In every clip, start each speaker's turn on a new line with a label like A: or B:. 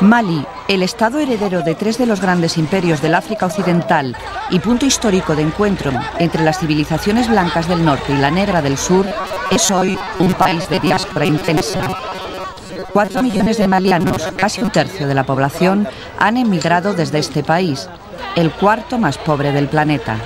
A: Mali, el estado heredero de 3 de los grandes imperios del África Occidental y punto histórico de encuentro entre las civilizaciones blancas del norte y la negra del sur, es hoy un país de diáspora intensa. 4 millones de malianos, casi un tercio de la población, han emigrado desde este país, el cuarto más pobre del planeta.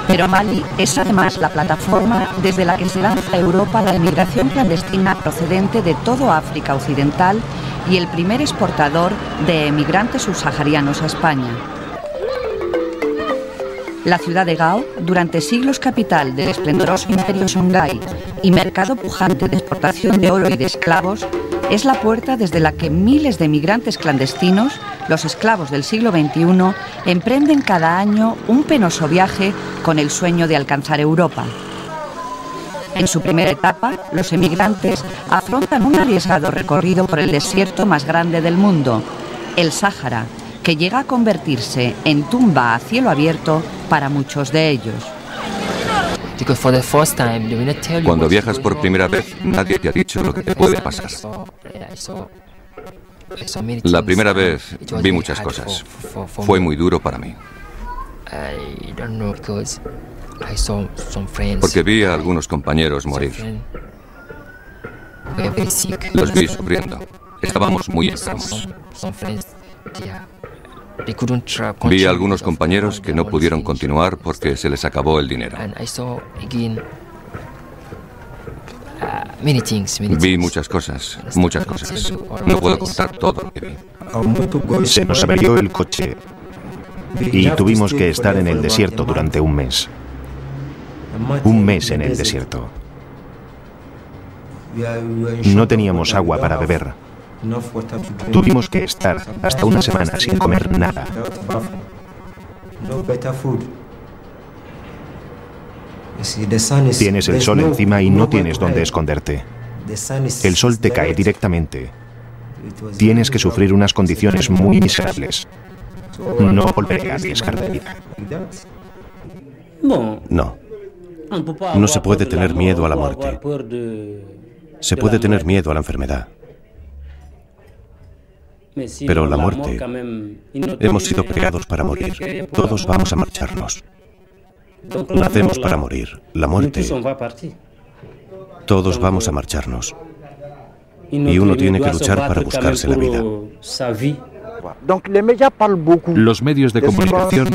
A: Pero Mali es además la plataforma desde la que se lanza a Europa la emigración clandestina procedente de todo África Occidental y el primer exportador de emigrantes subsaharianos a España. La ciudad de Gao, durante siglos capital del esplendoroso imperio Songhai y mercado pujante de exportación de oro y de esclavos, es la puerta desde la que miles de emigrantes clandestinos, los esclavos del siglo XXI, emprenden cada año un penoso viaje con el sueño de alcanzar Europa. En su primera etapa, los emigrantes afrontan un arriesgado recorrido por el desierto más grande del mundo, el Sáhara, que llega a convertirse en tumba a cielo abierto para muchos de ellos.
B: Cuando viajas por primera vez, nadie te ha dicho lo que te puede pasar. La primera vez vi muchas cosas. Fue muy duro para mí. Porque vi a algunos compañeros morir. Los vi sufriendo. Estábamos muy enfermos. Vi a algunos compañeros que no pudieron continuar porque se les acabó el dinero. Vi muchas cosas, muchas cosas. No puedo contar todo lo que vi.
C: Se nos averió el coche y tuvimos que estar en el desierto durante un mes. Un mes en el desierto. No teníamos agua para beber. Tuvimos que estar hasta una semana sin comer nada. Tienes el sol encima y no tienes dónde esconderte. El sol te cae directamente. Tienes que sufrir unas condiciones muy miserables. No volveré a arriesgar la vida.
D: No. No se puede tener miedo a la muerte. Se puede tener miedo a la enfermedad. Pero la muerte, hemos sido creados para morir. Todos vamos a marcharnos. Nacemos para morir. La muerte, todos vamos a marcharnos. Y uno tiene que luchar para buscarse la vida.
E: Los medios de comunicación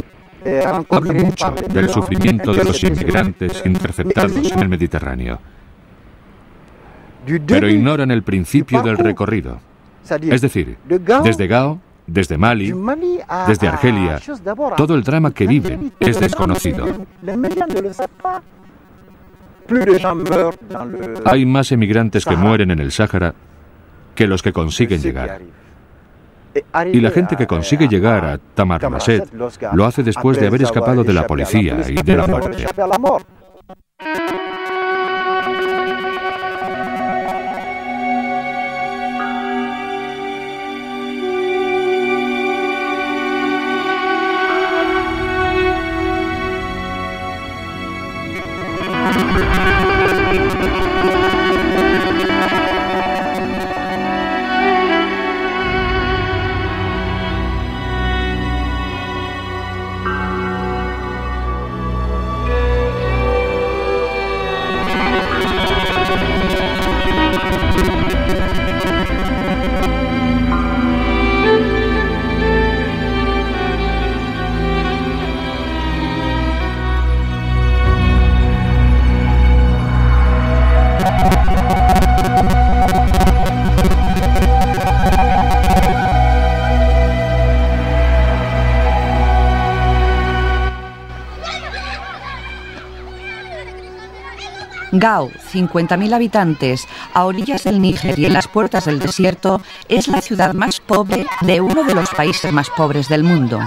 E: hablan mucho del sufrimiento de los inmigrantes interceptados en el Mediterráneo, pero ignoran el principio del recorrido. Es decir, desde Gao, desde Mali, desde Argelia, todo el drama que viven es desconocido. Hay más emigrantes que mueren en el Sáhara que los que consiguen llegar. Y la gente que consigue llegar a Tamarmasset lo hace después de haber escapado de la policía y de la muerte.
A: Gao, 50.000 habitantes, a orillas del Níger y en las puertas del desierto, es la ciudad más pobre de uno de los países más pobres del mundo.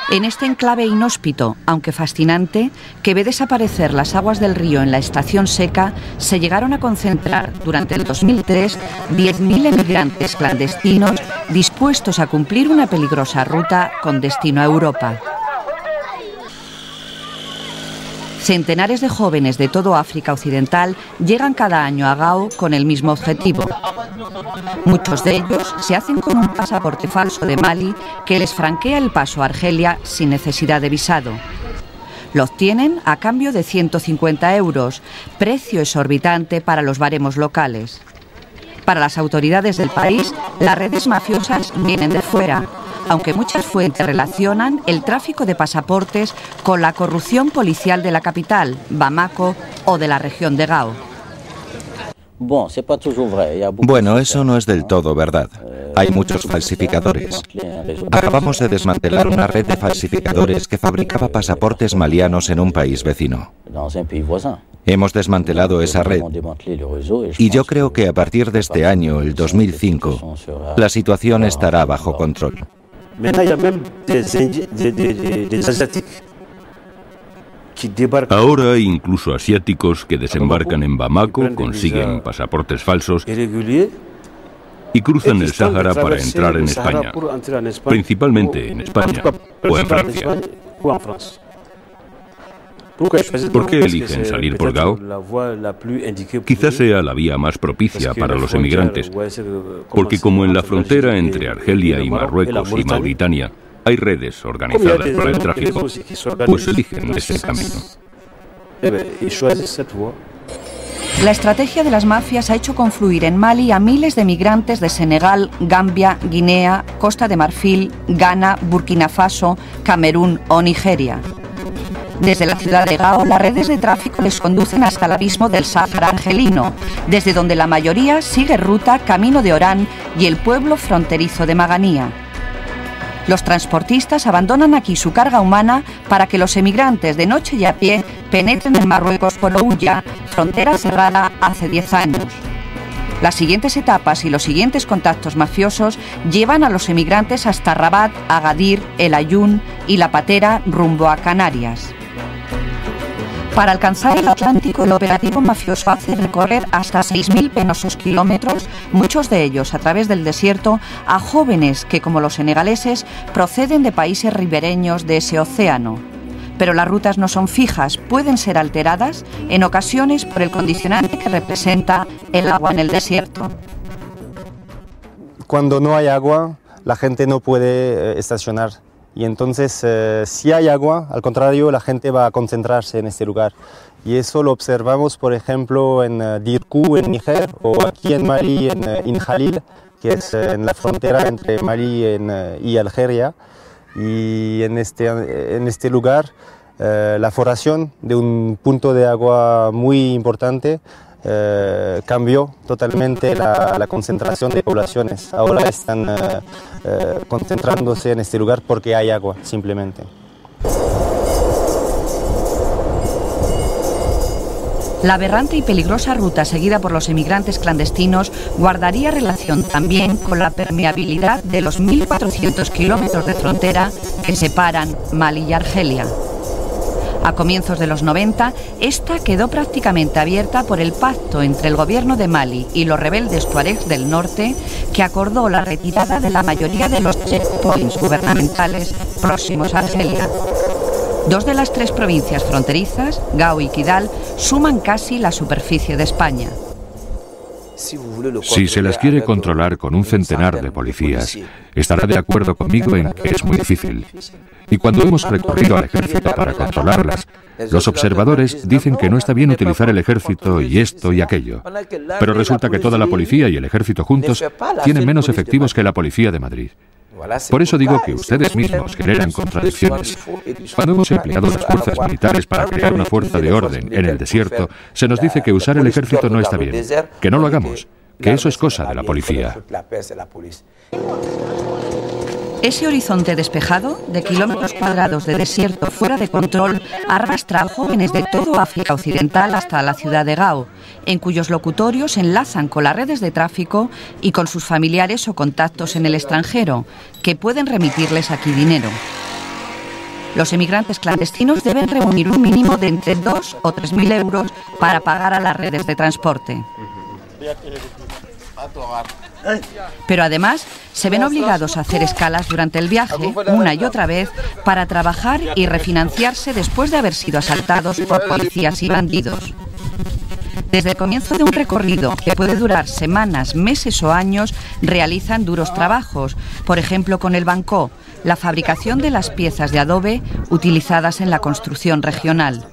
A: En este enclave inhóspito, aunque fascinante, que ve desaparecer las aguas del río en la estación seca, se llegaron a concentrar durante el 2003 10.000 emigrantes clandestinos dispuestos a cumplir una peligrosa ruta con destino a Europa. Centenares de jóvenes de todo África Occidental llegan cada año a Gao con el mismo objetivo. Muchos de ellos se hacen con un pasaporte falso de Mali que les franquea el paso a Argelia sin necesidad de visado. Lo obtienen a cambio de 150 euros, precio exorbitante para los baremos locales. Para las autoridades del país, las redes mafiosas vienen de fuera, aunque muchas fuentes relacionan el tráfico de pasaportes con la corrupción policial de la capital, Bamako, o de la región de Gao.
F: Bueno, eso no es del todo verdad. Hay muchos falsificadores. Acabamos de desmantelar una red de falsificadores que fabricaba pasaportes malianos en un país vecino. Hemos desmantelado esa red y yo creo que a partir de este año, el 2005, la situación estará bajo control.
G: Ahora hay incluso asiáticos que desembarcan en Bamako, consiguen pasaportes falsos y cruzan el Sáhara para entrar en España, principalmente en España o en Francia. ¿Por qué eligen salir por Gao? Quizás sea la vía más propicia para los emigrantes, porque como en la frontera entre Argelia y Marruecos y Mauritania hay redes organizadas por el tráfico, pues eligen ese camino.
A: La estrategia de las mafias ha hecho confluir en Mali a miles de migrantes de Senegal, Gambia, Guinea, Costa de Marfil, Ghana, Burkina Faso, Camerún o Nigeria. Desde la ciudad de Gao, las redes de tráfico les conducen hasta el abismo del Sáhara argelino, desde donde la mayoría sigue ruta camino de Orán y el pueblo fronterizo de Maganía. Los transportistas abandonan aquí su carga humana para que los emigrantes de noche y a pie penetren en Marruecos por Ouya, frontera cerrada hace 10 años. Las siguientes etapas y los siguientes contactos mafiosos llevan a los emigrantes hasta Rabat, Agadir, El Ayun y La Patera rumbo a Canarias. Para alcanzar el Atlántico, el operativo mafioso hace recorrer hasta 6.000 penosos kilómetros, muchos de ellos a través del desierto, a jóvenes que, como los senegaleses, proceden de países ribereños de ese océano. Pero las rutas no son fijas, pueden ser alteradas en ocasiones por el condicionante que representa el agua en el desierto.
H: Cuando no hay agua, la gente no puede estacionar. Y entonces, si hay agua, al contrario, la gente va a concentrarse en este lugar. Y eso lo observamos, por ejemplo, en Dirkou, en Níger, o aquí en Mali, en Jalil, que es en la frontera entre Mali y Algeria. Y en este lugar, la formación de un punto de agua muy importante cambió totalmente la concentración de poblaciones. Ahora están concentrándose en este lugar porque hay agua, simplemente.
A: La aberrante y peligrosa ruta seguida por los emigrantes clandestinos guardaría relación también con la permeabilidad de los 1.400 kilómetros de frontera que separan Mali y Argelia. A comienzos de los 90, esta quedó prácticamente abierta por el pacto entre el gobierno de Mali y los rebeldes tuaregs del norte, que acordó la retirada de la mayoría de los checkpoints gubernamentales próximos a Argelia. Dos de las tres provincias fronterizas, Gao y Kidal, suman casi la superficie de España.
E: Si se las quiere controlar con un centenar de policías, estará de acuerdo conmigo en que es muy difícil. Y cuando hemos recurrido al ejército para controlarlas, los observadores dicen que no está bien utilizar el ejército y esto y aquello. Pero resulta que toda la policía y el ejército juntos tienen menos efectivos que la policía de Madrid. Por eso digo que ustedes mismos generan contradicciones. Cuando hemos empleado las fuerzas militares para crear una fuerza de orden en el desierto, se nos dice que usar el ejército no está bien, que no lo hagamos, que eso es cosa de la policía.
A: Ese horizonte despejado, de kilómetros cuadrados de desierto fuera de control, arrastra a jóvenes de todo África Occidental hasta la ciudad de Gao, en cuyos locutorios enlazan con las redes de tráfico y con sus familiares o contactos en el extranjero, que pueden remitirles aquí dinero. Los emigrantes clandestinos deben reunir un mínimo de entre 2.000 o 3.000 euros para pagar a las redes de transporte. Pero además se ven obligados a hacer escalas durante el viaje, una y otra vez, para trabajar y refinanciarse después de haber sido asaltados por policías y bandidos. Desde el comienzo de un recorrido que puede durar semanas, meses o años, realizan duros trabajos, por ejemplo con el bancó, la fabricación de las piezas de adobe utilizadas en la construcción regional.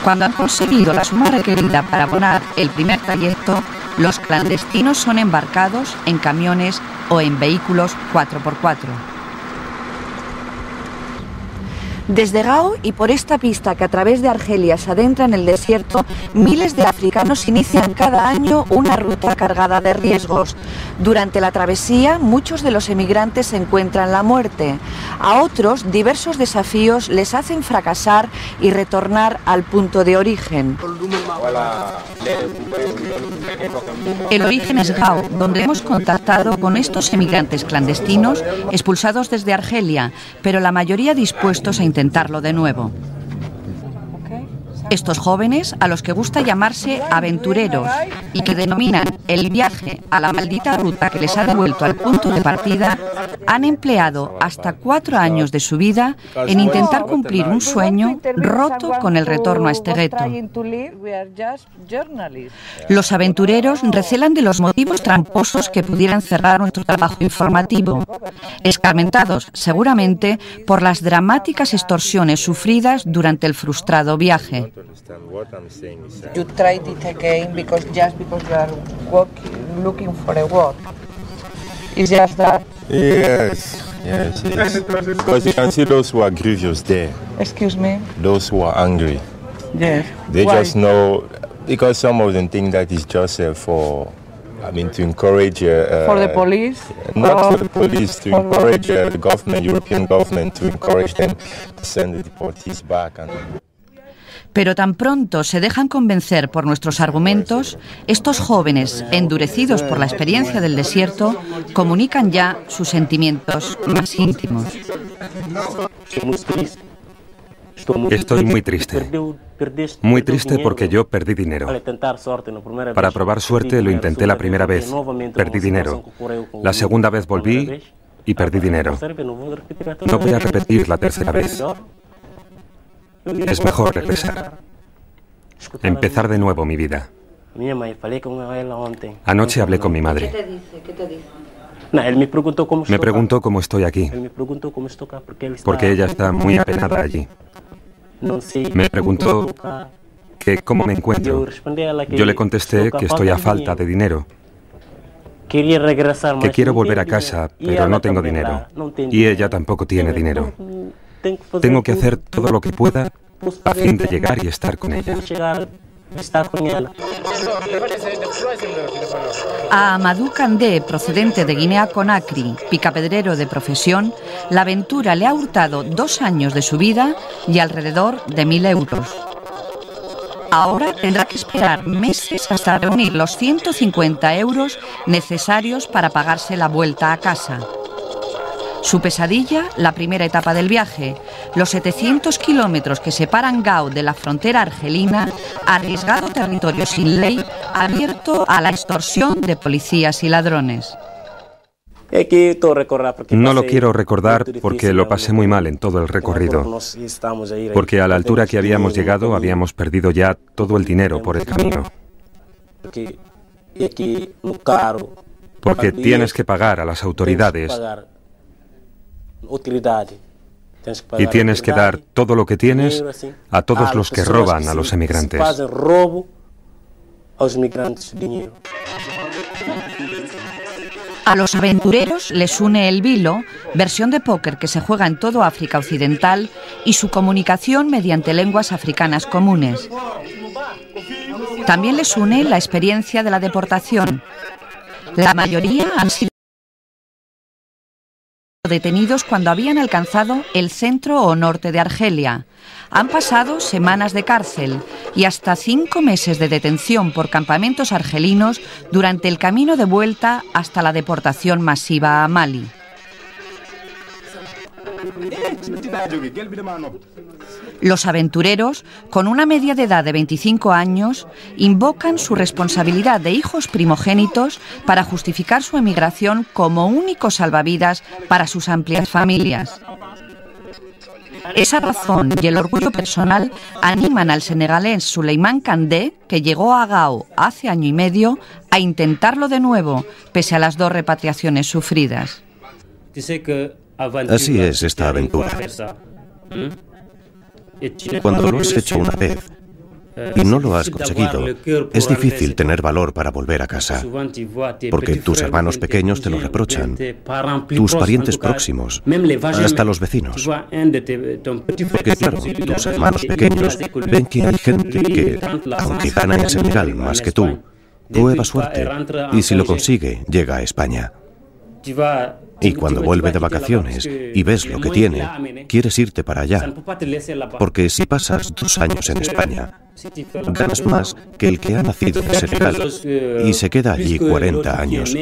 A: Cuando han conseguido la suma requerida para abonar el primer trayecto, los clandestinos son embarcados en camiones o en vehículos 4x4. Desde Gao y por esta pista que a través de Argelia se adentra en el desierto, miles de africanos inician cada año una ruta cargada de riesgos. Durante la travesía, muchos de los emigrantes encuentran la muerte. A otros, diversos desafíos les hacen fracasar y retornar al punto de origen. El origen es Gao, donde hemos contactado con estos emigrantes clandestinos expulsados desde Argelia, pero la mayoría dispuestos a intentarlo de nuevo. Estos jóvenes, a los que gusta llamarse aventureros y que denominan el viaje a la maldita ruta que les ha devuelto al punto de partida, han empleado hasta 4 años de su vida en intentar cumplir un sueño roto con el retorno a este gueto. Los aventureros recelan de los motivos tramposos que pudieran cerrar nuestro trabajo informativo, escarmentados seguramente por las dramáticas extorsiones sufridas durante el frustrado viaje.
I: You tried it again because you are looking for a work. It's just that.
J: Yes. Because you can see those who are grievous there.
I: Excuse me.
J: Those who are angry.
I: Yes.
J: They
I: Why?
J: just know because some of them think that it's just to encourage.
I: For the police.
J: Not for the police, to encourage the government, European government, to encourage them to send the deportees back and.
A: Pero tan pronto se dejan convencer por nuestros argumentos, estos jóvenes, endurecidos por la experiencia del desierto, comunican ya sus sentimientos más íntimos.
K: Estoy muy triste. Muy triste porque yo perdí dinero. Para probar suerte lo intenté la primera vez. Perdí dinero. La segunda vez volví y perdí dinero. No voy a repetir la tercera vez. Es mejor regresar. Empezar de nuevo mi vida. Anoche hablé con mi madre.
I: ¿Qué te dice?
K: Me preguntó cómo estoy aquí, porque ella está muy apenada allí. Me preguntó que cómo me encuentro. Yo le contesté que estoy a falta de dinero, que quiero volver a casa, pero no tengo dinero. Y ella tampoco tiene dinero. Tengo que hacer todo lo que pueda a fin de llegar y estar con ella.
A: A Amadou Kandé, procedente de Guinea-Conakry, picapedrero de profesión, la aventura le ha hurtado 2 años de su vida y alrededor de 1.000 euros. Ahora tendrá que esperar meses hasta reunir los 150 euros necesarios para pagarse la vuelta a casa. Su pesadilla, la primera etapa del viaje, los 700 kilómetros que separan Gao de la frontera argelina, arriesgado territorio sin ley, abierto a la extorsión de policías y ladrones.
K: No lo quiero recordar porque lo pasé muy mal en todo el recorrido, porque a la altura que habíamos llegado habíamos perdido ya todo el dinero por el camino. Porque tienes que pagar a las autoridades y tienes que dar todo lo que tienes a todos los que roban a los emigrantes.
A: A los aventureros les une el vilo, versión de póker que se juega en todo África Occidental, y su comunicación mediante lenguas africanas comunes. También les une la experiencia de la deportación. La mayoría han sido detenidos cuando habían alcanzado el centro o norte de Argelia. Han pasado semanas de cárcel y hasta 5 meses de detención por campamentos argelinos durante el camino de vuelta hasta la deportación masiva a Mali. Los aventureros, con una media de edad de 25 años, invocan su responsabilidad de hijos primogénitos para justificar su emigración como único salvavidas para sus amplias familias. Esa razón y el orgullo personal animan al senegalés Souleymane Kandé, que llegó a Gao hace año y medio, a intentarlo de nuevo, pese a las 2 repatriaciones sufridas.
D: Así es esta aventura. Cuando lo has hecho una vez y no lo has conseguido, es difícil tener valor para volver a casa, porque tus hermanos pequeños te lo reprochan, tus parientes próximos, hasta los vecinos. Porque claro, tus hermanos pequeños ven que hay gente que, aunque gana en Senegal más que tú, prueba suerte y si lo consigue, llega a España. Y cuando vuelve de vacaciones y ves lo que tiene, quieres irte para allá. Porque si pasas 2 años en España, ganas más que el que ha nacido en Senegal y se queda allí 40 años.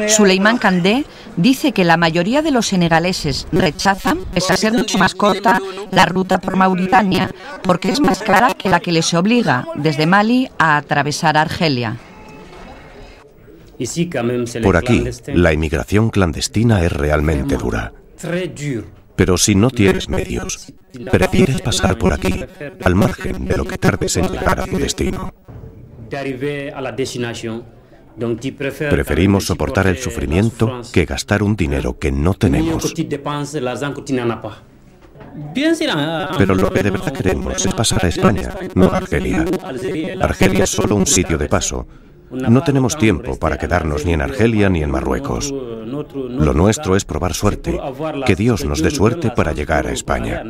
A: Souleymane Kandé dice que la mayoría de los senegaleses rechazan, pese a ser mucho más corta, la ruta por Mauritania, porque es más cara que la que les obliga desde Mali a atravesar Argelia.
D: Por aquí, la inmigración clandestina es realmente dura. Pero si no tienes medios, prefieres pasar por aquí, al margen de lo que tardes en llegar a tu destino. Preferimos soportar el sufrimiento que gastar un dinero que no tenemos. Pero lo que de verdad queremos es pasar a España, no a Argelia. Argelia es solo un sitio de paso. No tenemos tiempo para quedarnos ni en Argelia ni en Marruecos. Lo nuestro es probar suerte, que Dios nos dé suerte para llegar a España.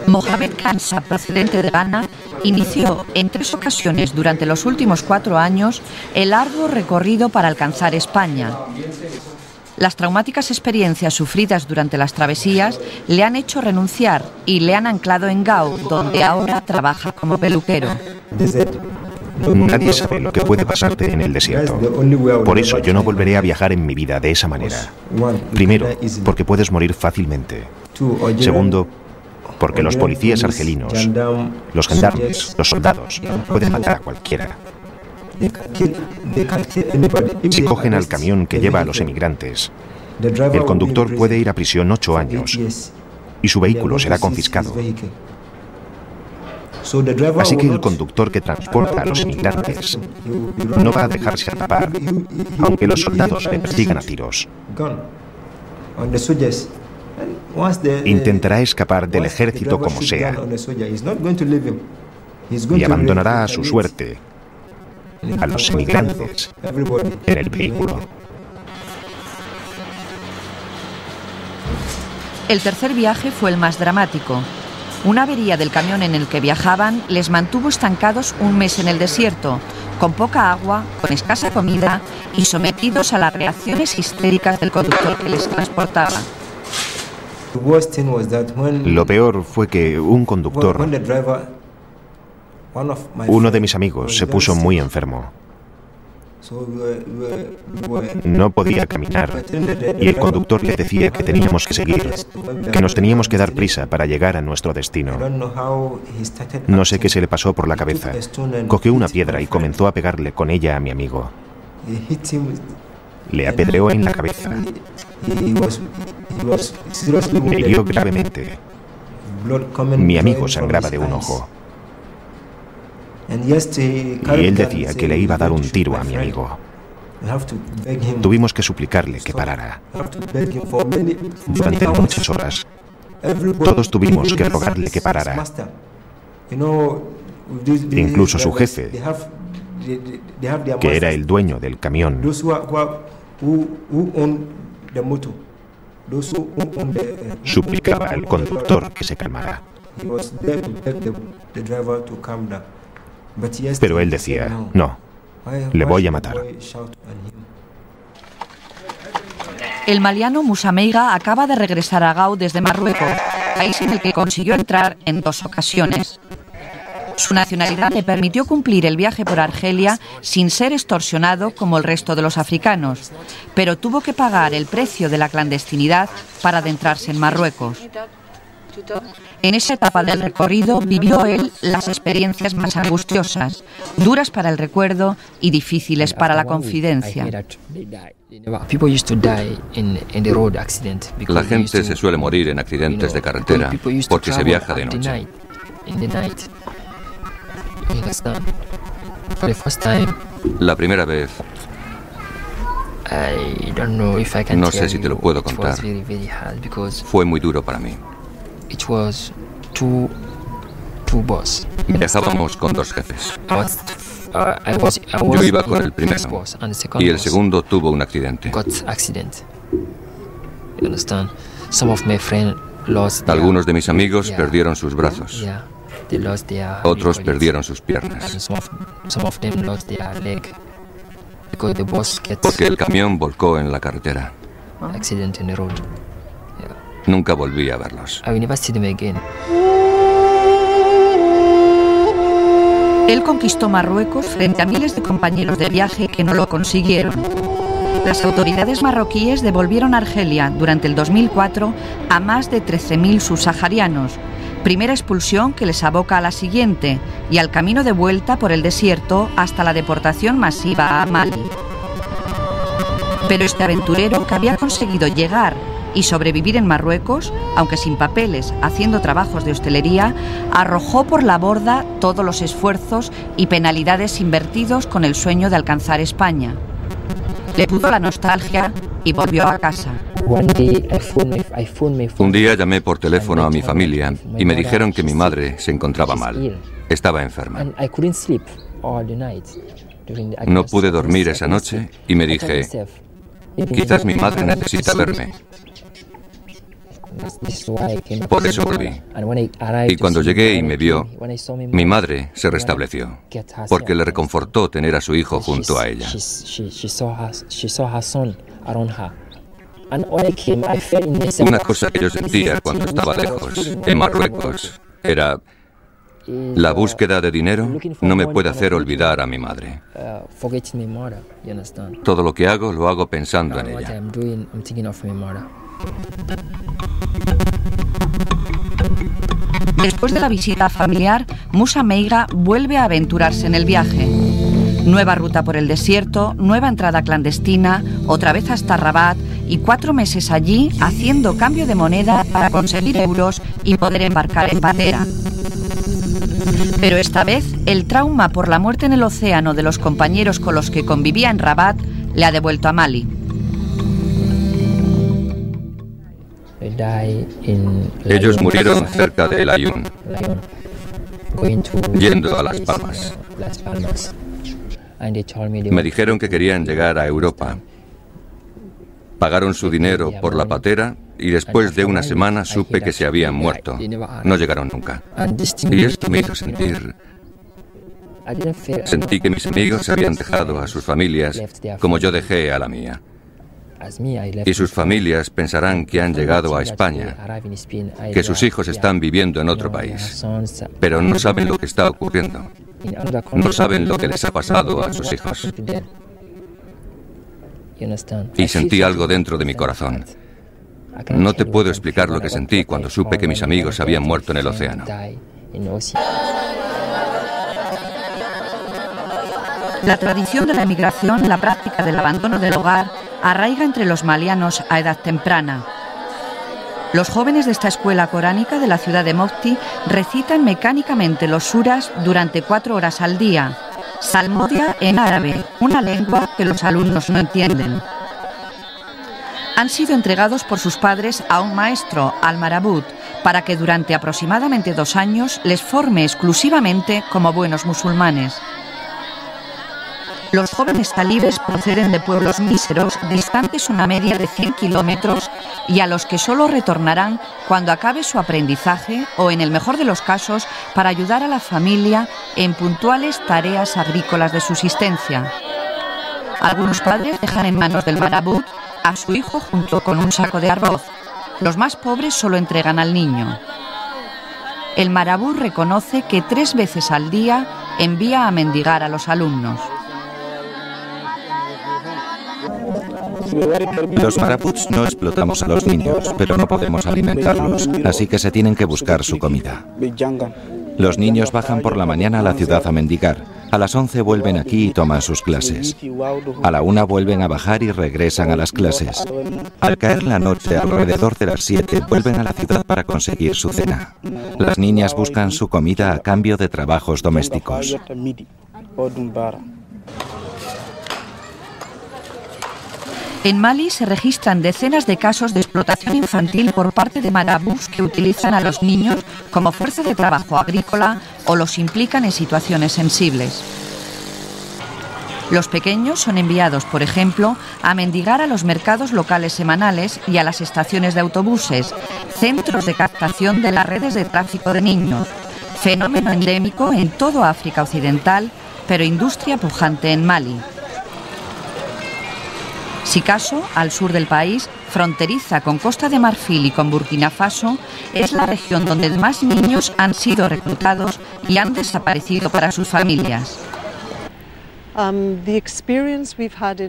A: Mohamed Kansa, procedente de Ghana, inició en 3 ocasiones durante los últimos 4 años el arduo recorrido para alcanzar España. Las traumáticas experiencias sufridas durante las travesías le han hecho renunciar y le han anclado en Gao, donde ahora trabaja como peluquero.
C: Nadie sabe lo que puede pasarte en el desierto. Por eso yo no volveré a viajar en mi vida de esa manera. Primero, porque puedes morir fácilmente. Segundo, porque los policías argelinos, los gendarmes, los soldados, pueden matar a cualquiera. Si cogen al camión que lleva a los emigrantes, el conductor puede ir a prisión 8 años y su vehículo será confiscado. Así que el conductor que transporta a los inmigrantes no va a dejarse atrapar, aunque los soldados le persigan a tiros. Intentará escapar del ejército como sea y abandonará a su suerte a los inmigrantes en el vehículo.
A: El tercer viaje fue el más dramático. Una avería del camión en el que viajaban les mantuvo estancados 1 mes en el desierto, con poca agua, con escasa comida y sometidos a las reacciones histéricas del conductor que les transportaba.
C: Lo peor fue que un conductor, uno de mis amigos, se puso muy enfermo. No podía caminar y el conductor le decía que teníamos que seguir, que nos teníamos que dar prisa para llegar a nuestro destino. No sé qué se le pasó por la cabeza. Cogió una piedra y comenzó a pegarle con ella a mi amigo. Le apedreó en la cabeza. Le hirió gravemente. Mi amigo sangraba de un ojo. Y él decía que le iba a dar un tiro a mi amigo. Tuvimos que suplicarle que parara. Durante muchas horas, todos tuvimos que rogarle que parara. Incluso su jefe, que era el dueño del camión, suplicaba al conductor que se calmara. Pero él decía, no, le voy a matar.
A: El maliano Moussa Meiga acaba de regresar a Gao desde Marruecos, país en el que consiguió entrar en 2 ocasiones. Su nacionalidad le permitió cumplir el viaje por Argelia sin ser extorsionado como el resto de los africanos, pero tuvo que pagar el precio de la clandestinidad para adentrarse en Marruecos. En esa etapa del recorrido vivió él las experiencias más angustiosas, duras para el recuerdo y difíciles para la confidencia.
B: La gente se suele morir en accidentes de carretera porque se viaja de noche. La primera vez, no sé si te lo puedo contar, fue muy duro para mí. Viajábamos con dos jefes. Yo iba con el primero y el segundo tuvo un accidente. Algunos de mis amigos perdieron sus brazos. Otros perdieron sus piernas. Porque el camión volcó en la carretera. Nunca volví a verlos.
A: Él conquistó Marruecos frente a miles de compañeros de viaje que no lo consiguieron. Las autoridades marroquíes devolvieron a Argelia durante el 2004 a más de 13.000 subsaharianos, primera expulsión que les aboca a la siguiente y al camino de vuelta por el desierto hasta la deportación masiva a Mali. Pero este aventurero, que había conseguido llegar y sobrevivir en Marruecos, aunque sin papeles, haciendo trabajos de hostelería, arrojó por la borda todos los esfuerzos y penalidades invertidos con el sueño de alcanzar España. Le pudo la nostalgia y volvió a casa.
B: Un día llamé por teléfono a mi familia y me dijeron que mi madre se encontraba mal. Estaba enferma. No pude dormir esa noche y me dije, quizás mi madre necesita verme. Por eso volví. Y cuando llegué y me vio, mi madre se restableció, porque le reconfortó tener a su hijo junto a ella. Una cosa que yo sentía cuando estaba lejos, en Marruecos, era: la búsqueda de dinero no me puede hacer olvidar a mi madre. Todo lo que hago, lo hago pensando en ella.
A: Después de la visita familiar, Moussa Meiga vuelve a aventurarse en el viaje. Nueva ruta por el desierto, nueva entrada clandestina, otra vez hasta Rabat y 4 meses allí haciendo cambio de moneda para conseguir euros y poder embarcar en patera. Pero esta vez el trauma por la muerte en el océano de los compañeros con los que convivía en Rabat le ha devuelto a Mali.
B: Ellos murieron cerca de El Aaiún, yendo a Las Palmas. Me dijeron que querían llegar a Europa. Pagaron su dinero por la patera y después de una semana supe que se habían muerto. No llegaron nunca. Y esto me hizo sentir... Sentí que mis amigos habían dejado a sus familias como yo dejé a la mía. Y sus familias pensarán que han llegado a España, que sus hijos están viviendo en otro país, pero no saben lo que está ocurriendo. No saben lo que les ha pasado a sus hijos. Y sentí algo dentro de mi corazón. No te puedo explicar lo que sentí cuando supe que mis amigos habían muerto en el océano.
A: La tradición de la emigración, la práctica del abandono del hogar, arraiga entre los malianos a edad temprana. Los jóvenes de esta escuela coránica de la ciudad de Mopti recitan mecánicamente los suras durante 4 horas al día. Salmodia en árabe, una lengua que los alumnos no entienden. Han sido entregados por sus padres a un maestro, al marabut, para que durante aproximadamente 2 años les forme exclusivamente como buenos musulmanes. Los jóvenes talibes proceden de pueblos míseros, distantes una media de 100 kilómetros, y a los que solo retornarán cuando acabe su aprendizaje o, en el mejor de los casos, para ayudar a la familia en puntuales tareas agrícolas de subsistencia. Algunos padres dejan en manos del marabut a su hijo junto con un saco de arroz. Los más pobres solo entregan al niño. el marabú reconoce que 3 veces al día envía a mendigar a los alumnos.
F: Los marabuts no explotamos a los niños, pero no podemos alimentarlos, así que se tienen que buscar su comida. Los niños bajan por la mañana a la ciudad a mendigar. A las 11 vuelven aquí y toman sus clases. A la 1 vuelven a bajar y regresan a las clases. Al caer la noche, alrededor de las 7, vuelven a la ciudad para conseguir su cena. Las niñas buscan su comida a cambio de trabajos domésticos.
A: En Mali se registran decenas de casos de explotación infantil por parte de marabús que utilizan a los niños como fuerza de trabajo agrícola o los implican en situaciones sensibles. Los pequeños son enviados, por ejemplo, a mendigar a los mercados locales semanales y a las estaciones de autobuses, centros de captación de las redes de tráfico de niños, fenómeno endémico en toda África Occidental, pero industria pujante en Mali. Sikasso, al sur del país, fronteriza con Costa de Marfil y con Burkina Faso, es la región donde más niños han sido reclutados y han desaparecido para sus familias.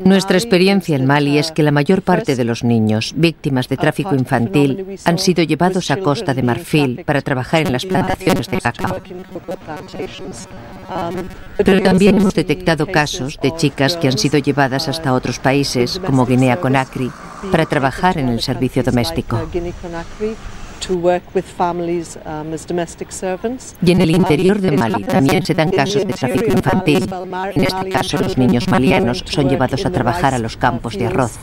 L: Nuestra experiencia en Mali es que la mayor parte de los niños víctimas de tráfico infantil han sido llevados a Costa de Marfil para trabajar en las plantaciones de cacao. Pero también hemos detectado casos de chicas que han sido llevadas hasta otros países, como Guinea-Conakry, para trabajar en el servicio doméstico. Y en el interior de Mali también se dan casos de tráfico infantil. En este caso, los niños malianos son llevados a trabajar a los campos de arroz.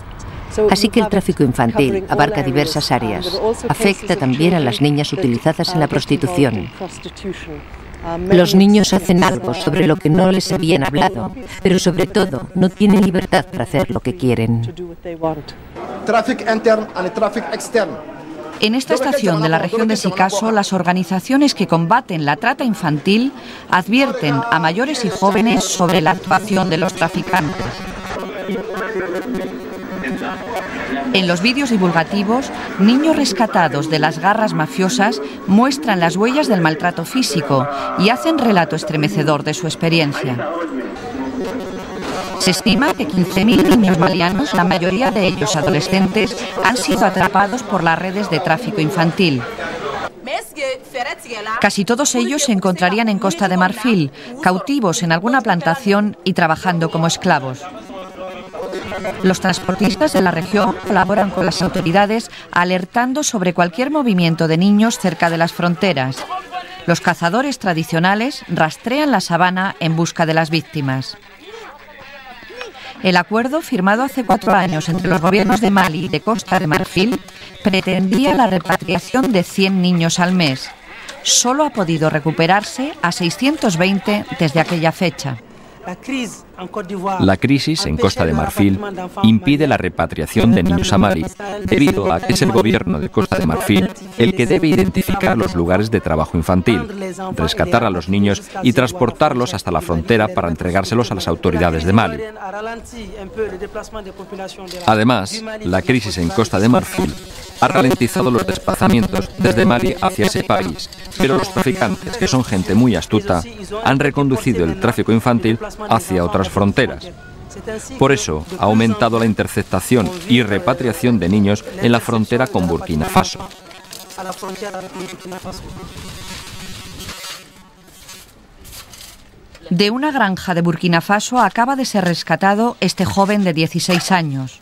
L: Así que el tráfico infantil abarca diversas áreas. Afecta también a las niñas utilizadas en la prostitución. Los niños hacen algo sobre lo que no les habían hablado, pero sobre todo no tienen libertad para hacer lo que quieren.
M: Tráfico interno y tráfico externo.
A: En esta estación de la región de Sikasso, las organizaciones que combaten la trata infantil advierten a mayores y jóvenes sobre la actuación de los traficantes. En los vídeos divulgativos, niños rescatados de las garras mafiosas muestran las huellas del maltrato físico y hacen relato estremecedor de su experiencia. Se estima que 15.000 niños malianos, la mayoría de ellos adolescentes, han sido atrapados por las redes de tráfico infantil. Casi todos ellos se encontrarían en Costa de Marfil, cautivos en alguna plantación y trabajando como esclavos. Los transportistas de la región colaboran con las autoridades alertando sobre cualquier movimiento de niños cerca de las fronteras. Los cazadores tradicionales rastrean la sabana en busca de las víctimas. El acuerdo, firmado hace 4 años entre los gobiernos de Mali y de Costa de Marfil, pretendía la repatriación de 100 niños al mes. Solo ha podido recuperarse a 620 desde aquella fecha.
N: La crisis en Costa de Marfil impide la repatriación de niños a Mali, debido a que es el gobierno de Costa de Marfil el que debe identificar los lugares de trabajo infantil, rescatar a los niños y transportarlos hasta la frontera para entregárselos a las autoridades de Mali. Además, la crisis en Costa de Marfil ha ralentizado los desplazamientos desde Mali hacia ese país, pero los traficantes, que son gente muy astuta, han reconducido el tráfico infantil hacia otras fronteras. Por eso ha aumentado la interceptación y repatriación de niños en la frontera con Burkina Faso.
A: De una granja de Burkina Faso acaba de ser rescatado este joven de 16 años.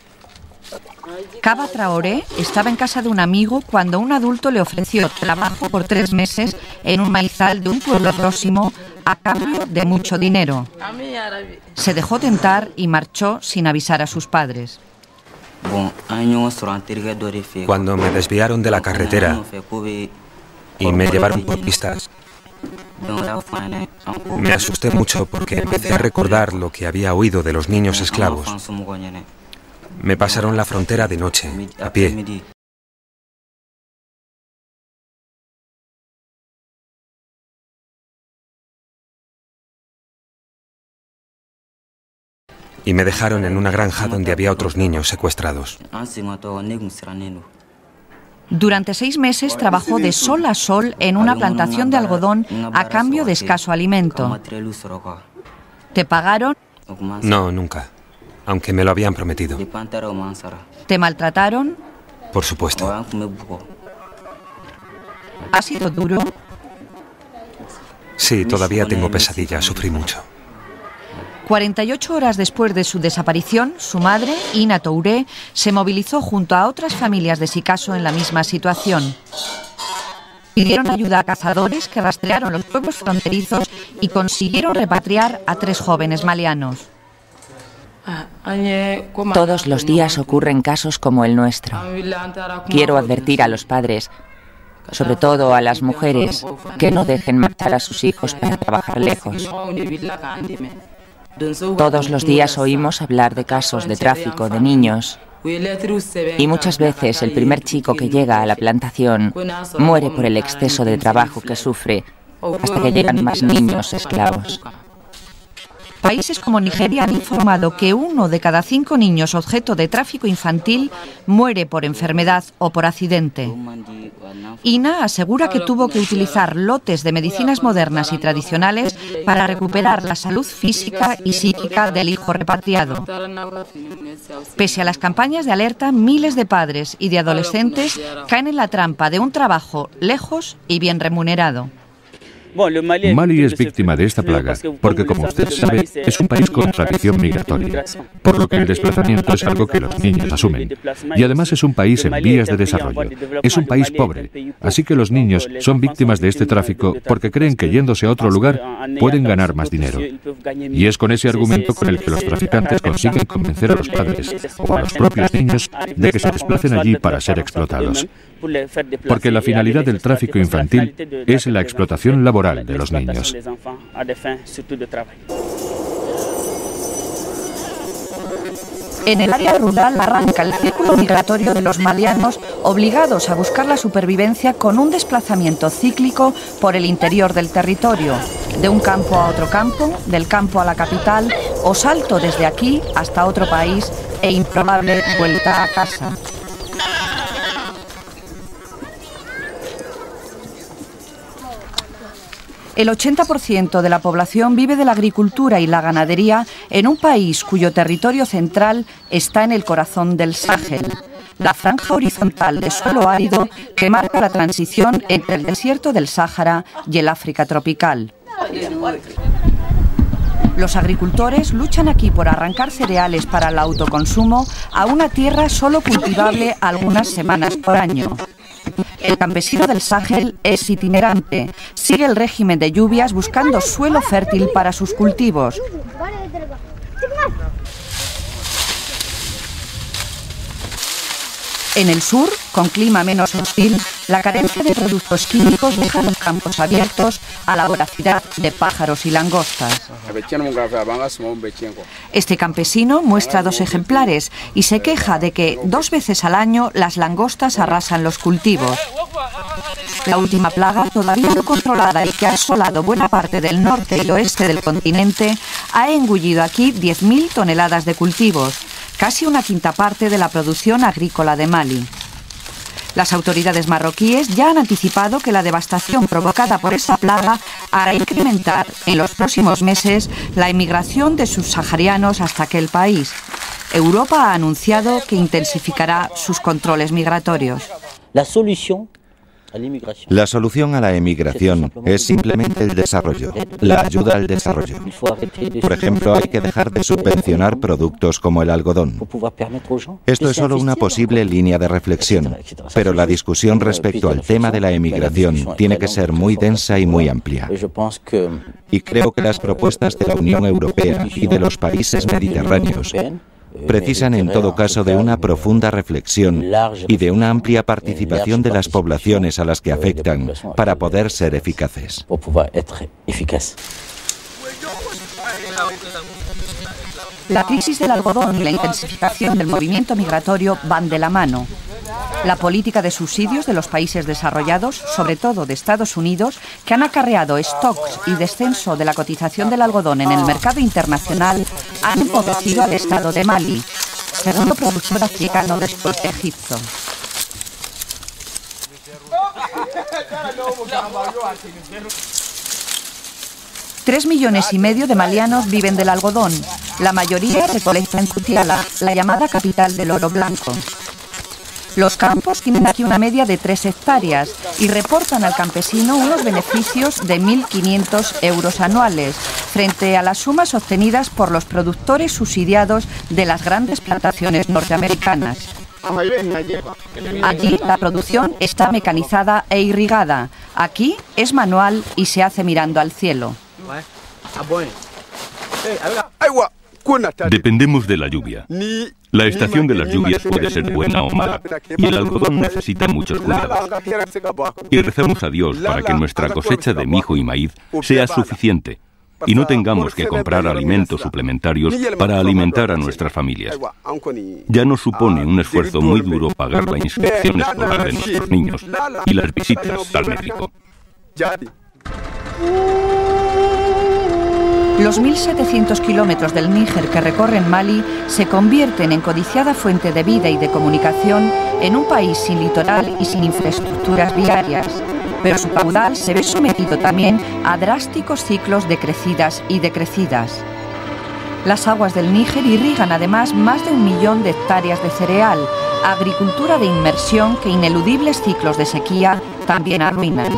A: Kaba Traoré estaba en casa de un amigo cuando un adulto le ofreció trabajo por 3 meses en un maizal de un pueblo próximo a cambio de mucho dinero. Se dejó tentar y marchó sin avisar a sus padres.
K: Cuando me desviaron de la carretera y me llevaron por pistas, me asusté mucho porque empecé a recordar lo que había oído de los niños esclavos. Me pasaron la frontera de noche, a pie. Y me dejaron en una granja donde había otros niños secuestrados.
A: Durante 6 meses trabajó de sol a sol en una plantación de algodón a cambio de escaso alimento. ¿Te pagaron?
K: No, nunca. Aunque me lo habían prometido.
A: ¿Te maltrataron?
K: Por supuesto.
A: ¿Ha sido duro?
K: Sí, todavía tengo pesadillas. Sufrí mucho.
A: 48 horas después de su desaparición, su madre, Ina Touré, se movilizó junto a otras familias de Sikasso en la misma situación. Pidieron ayuda a cazadores que rastrearon los pueblos fronterizos y consiguieron repatriar a 3 jóvenes malianos.
O: Todos los días ocurren casos como el nuestro. Quiero advertir a los padres, sobre todo a las mujeres, que no dejen marchar a sus hijos para trabajar lejos. Todos los días oímos hablar de casos de tráfico de niños y muchas veces el primer chico que llega a la plantación muere por el exceso de trabajo que sufre hasta que llegan más niños esclavos.
A: Países como Nigeria han informado que 1 de cada 5 niños objeto de tráfico infantil muere por enfermedad o por accidente. Ina asegura que tuvo que utilizar lotes de medicinas modernas y tradicionales para recuperar la salud física y psíquica del hijo repatriado. Pese a las campañas de alerta, miles de padres y de adolescentes caen en la trampa de un trabajo lejos y bien remunerado.
E: Mali es víctima de esta plaga porque, como usted sabe, es un país con tradición migratoria, por lo que el desplazamiento es algo que los niños asumen. Y además es un país en vías de desarrollo. Es un país pobre, así que los niños son víctimas de este tráfico porque creen que yéndose a otro lugar pueden ganar más dinero. Y es con ese argumento con el que los traficantes consiguen convencer a los padres o a los propios niños de que se desplacen allí para ser explotados. Porque la finalidad del tráfico infantil es la explotación laboral de los niños.
A: En el área rural arranca el círculo migratorio de los malianos, obligados a buscar la supervivencia con un desplazamiento cíclico por el interior del territorio, de un campo a otro campo, del campo a la capital, o salto desde aquí hasta otro país e improbable vuelta a casa. El 80% de la población vive de la agricultura y la ganadería en un país cuyo territorio central está en el corazón del Sáhel, la franja horizontal de suelo árido que marca la transición entre el desierto del Sáhara y el África tropical. Los agricultores luchan aquí por arrancar cereales para el autoconsumo a una tierra solo cultivable algunas semanas por año. El campesino del Sáhel es itinerante, sigue el régimen de lluvias buscando suelo fértil para sus cultivos. En el sur, con clima menos hostil, la carencia de productos químicos deja los campos abiertos a la voracidad de pájaros y langostas. Este campesino muestra 2 ejemplares y se queja de que 2 veces al año las langostas arrasan los cultivos. La última plaga, todavía no controlada y que ha asolado buena parte del norte y oeste del continente, ha engullido aquí 10.000 toneladas de cultivos, casi una quinta parte de la producción agrícola de Mali. Las autoridades marroquíes ya han anticipado que la devastación provocada por esa plaga hará incrementar en los próximos meses la emigración de subsaharianos hasta aquel país. Europa ha anunciado que intensificará sus controles migratorios.
F: La solución a la emigración es simplemente el desarrollo, la ayuda al desarrollo. Por ejemplo, hay que dejar de subvencionar productos como el algodón. Esto es solo una posible línea de reflexión, pero la discusión respecto al tema de la emigración tiene que ser muy densa y muy amplia. Y creo que las propuestas de la Unión Europea y de los países mediterráneos precisan en todo caso de una profunda reflexión y de una amplia participación de las poblaciones a las que afectan para poder ser eficaces.
A: La crisis del algodón y la intensificación del movimiento migratorio van de la mano. La política de subsidios de los países desarrollados, sobre todo de Estados Unidos, que han acarreado stocks y descenso de la cotización del algodón en el mercado internacional, han empobrecido al Estado de Mali, segundo productor africano después de Egipto. $3,5 millones de malianos viven del algodón. La mayoría recolecta en Cutiala, la llamada capital del oro blanco. Los campos tienen aquí una media de 3 hectáreas y reportan al campesino unos beneficios de 1.500 euros anuales, frente a las sumas obtenidas por los productores subsidiados de las grandes plantaciones norteamericanas. Allí la producción está mecanizada e irrigada. Aquí es manual y se hace mirando al cielo.
G: Dependemos de la lluvia. La estación de las lluvias puede ser buena o mala, y el algodón necesita muchos cuidados. Y rezamos a Dios para que nuestra cosecha de mijo y maíz sea suficiente y no tengamos que comprar alimentos suplementarios para alimentar a nuestras familias. Ya nos supone un esfuerzo muy duro pagar la inscripción escolar de nuestros niños y las visitas al médico.
A: Los 1.700 kilómetros del Níger que recorren Mali se convierten en codiciada fuente de vida y de comunicación en un país sin litoral y sin infraestructuras viarias. Pero su caudal se ve sometido también a drásticos ciclos de crecidas y decrecidas. Las aguas del Níger irrigan además más de 1 millón de hectáreas de cereal, agricultura de inmersión que ineludibles ciclos de sequía también arruinan.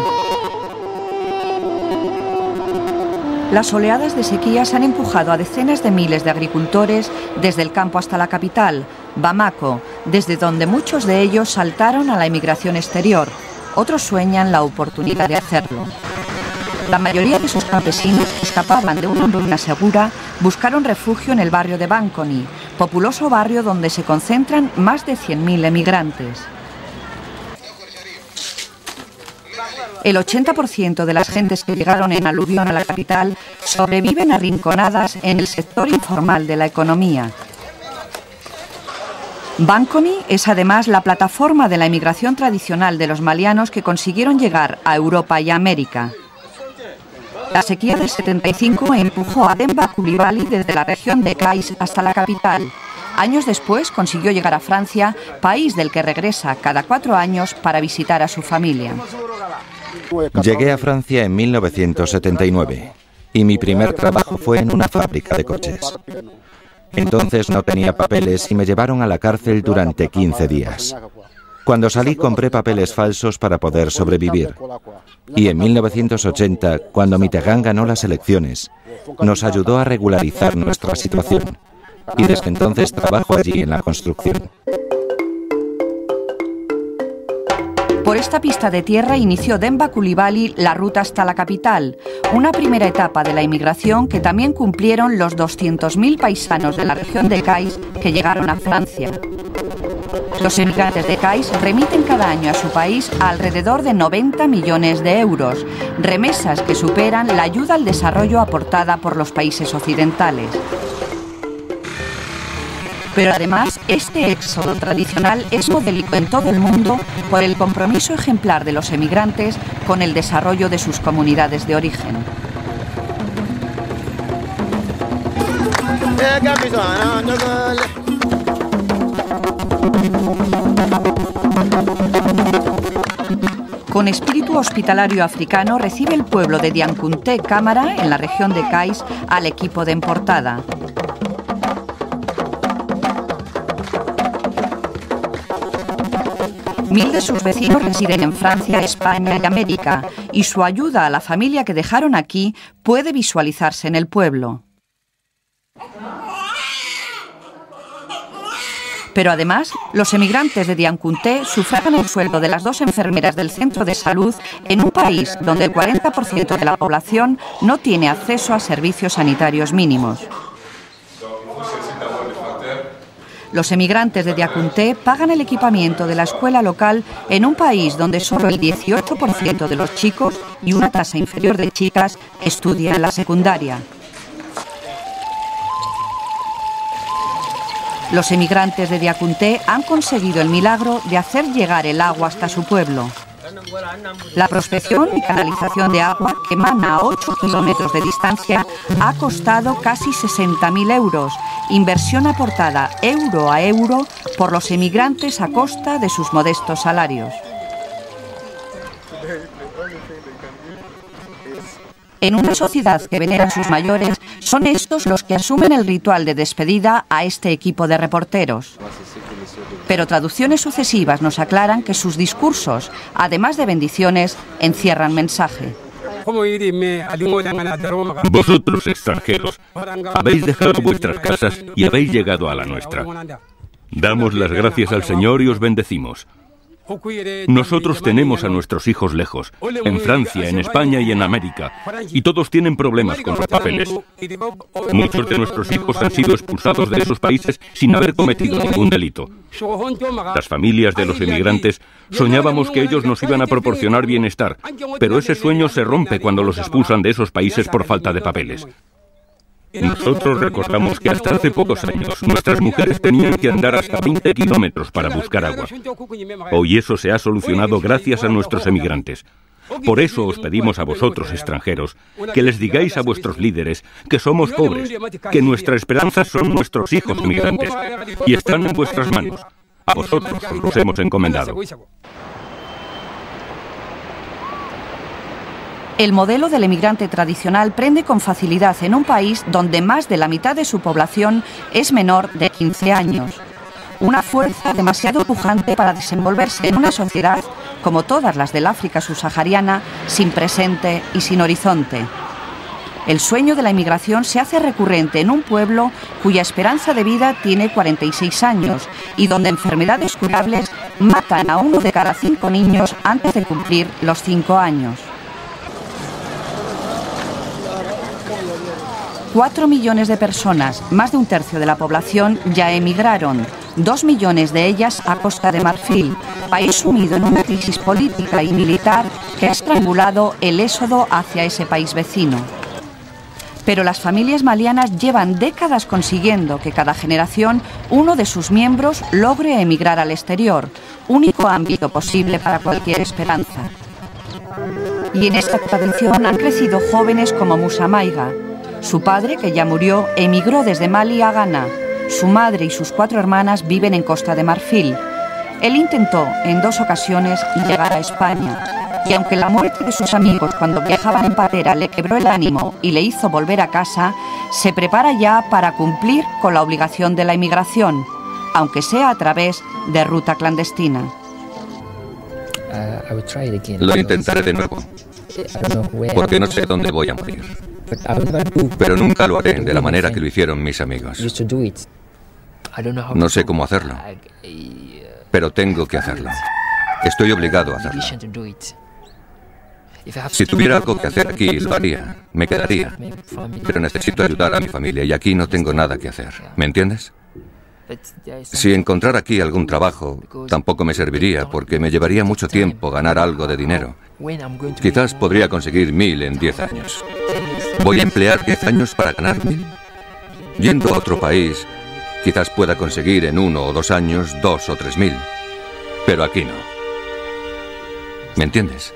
A: Las oleadas de sequías han empujado a decenas de miles de agricultores desde el campo hasta la capital, Bamako, desde donde muchos de ellos saltaron a la emigración exterior. Otros sueñan la oportunidad de hacerlo. La mayoría de esos campesinos que escapaban de una hambruna segura buscaron refugio en el barrio de Banconi, populoso barrio donde se concentran más de 100.000 emigrantes. El 80% de las gentes que llegaron en aluvión a la capital sobreviven arrinconadas en el sector informal de la economía. Banconi es además la plataforma de la emigración tradicional de los malianos que consiguieron llegar a Europa y América. La sequía del 75 empujó a Demba Coulibaly desde la región de Kais hasta la capital. Años después consiguió llegar a Francia, país del que regresa cada 4 años para visitar a su familia.
F: Llegué a Francia en 1979 y mi primer trabajo fue en una fábrica de coches. Entonces no tenía papeles y me llevaron a la cárcel durante 15 días. Cuando salí compré papeles falsos para poder sobrevivir. Y en 1980, cuando Mitterrand ganó las elecciones, nos ayudó a regularizar nuestra situación. Y desde entonces trabajo allí en la construcción.
A: Por esta pista de tierra inició Demba Coulibaly la ruta hasta la capital, una primera etapa de la inmigración que también cumplieron los 200.000 paisanos de la región de Kais que llegaron a Francia. Los emigrantes de Kais remiten cada año a su país alrededor de 90 millones de euros, remesas que superan la ayuda al desarrollo aportada por los países occidentales. Pero además, este éxodo tradicional es modélico en todo el mundo por el compromiso ejemplar de los emigrantes con el desarrollo de sus comunidades de origen. Con espíritu hospitalario africano recibe el pueblo de Diankunté Cámara, en la región de Kais, al equipo de Emportada. Mil de sus vecinos residen en Francia, España y América, y su ayuda a la familia que dejaron aquí puede visualizarse en el pueblo. Pero además, los emigrantes de Diankunté sufragan el sueldo de las 2 enfermeras del centro de salud en un país donde el 40% de la población no tiene acceso a servicios sanitarios mínimos. Los emigrantes de Diankunté pagan el equipamiento de la escuela local en un país donde solo el 18% de los chicos y una tasa inferior de chicas estudian la secundaria. Los emigrantes de Diankunté han conseguido el milagro de hacer llegar el agua hasta su pueblo. La prospección y canalización de agua, que emana a 8 kilómetros de distancia, ha costado casi 60.000 euros, inversión aportada euro a euro por los emigrantes a costa de sus modestos salarios. En una sociedad que venera a sus mayores, son estos los que asumen el ritual de despedida a este equipo de reporteros. Pero traducciones sucesivas nos aclaran que sus discursos, además de bendiciones, encierran mensaje.
G: Vosotros, extranjeros, habéis dejado vuestras casas y habéis llegado a la nuestra. Damos las gracias al Señor y os bendecimos. Nosotros tenemos a nuestros hijos lejos, en Francia, en España y en América, y todos tienen problemas con sus papeles. Muchos de nuestros hijos han sido expulsados de esos países sin haber cometido ningún delito. Las familias de los emigrantes soñábamos que ellos nos iban a proporcionar bienestar, pero ese sueño se rompe cuando los expulsan de esos países por falta de papeles. Nosotros recordamos que hasta hace pocos años nuestras mujeres tenían que andar hasta 20 kilómetros para buscar agua. Hoy eso se ha solucionado gracias a nuestros emigrantes. Por eso os pedimos a vosotros, extranjeros, que les digáis a vuestros líderes que somos pobres, que nuestra esperanza son nuestros hijos emigrantes y están en vuestras manos. A vosotros os los hemos encomendado.
A: El modelo del emigrante tradicional prende con facilidad en un país donde más de la mitad de su población es menor de 15 años. Una fuerza demasiado pujante para desenvolverse en una sociedad, como todas las del África subsahariana, sin presente y sin horizonte. El sueño de la inmigración se hace recurrente en un pueblo cuya esperanza de vida tiene 46 años y donde enfermedades curables matan a 1 de cada 5 niños antes de cumplir los 5 años. 4 millones de personas, más de un tercio de la población, ya emigraron, 2 millones de ellas a Costa de Marfil, país sumido en una crisis política y militar que ha estrangulado el éxodo hacia ese país vecino. Pero las familias malianas llevan décadas consiguiendo que cada generación uno de sus miembros logre emigrar al exterior, único ámbito posible para cualquier esperanza. Y en esta tradición han crecido jóvenes como Musa Maiga. Su padre, que ya murió, emigró desde Mali a Ghana. Su madre y sus 4 hermanas viven en Costa de Marfil. Él intentó en 2 ocasiones llegar a España, y aunque la muerte de sus amigos cuando viajaban en patera le quebró el ánimo y le hizo volver a casa, se prepara ya para cumplir con la obligación de la inmigración, aunque sea a través de ruta clandestina.
B: Lo intentaré de nuevo, porque no sé dónde voy a morir. Pero nunca lo haré de la manera que lo hicieron mis amigos. No sé cómo hacerlo, pero tengo que hacerlo. Estoy obligado a hacerlo. Si tuviera algo que hacer aquí, lo haría. Me quedaría. Pero necesito ayudar a mi familia y aquí no tengo nada que hacer. ¿Me entiendes? Si encontrar aquí algún trabajo, tampoco me serviría porque me llevaría mucho tiempo ganar algo de dinero. Quizás podría conseguir 1000 en 10 años. ¿Voy a emplear 10 años para ganar 1000? Yendo a otro país, quizás pueda conseguir en 1 o 2 años 2 o 3000. Pero aquí no. ¿Me entiendes?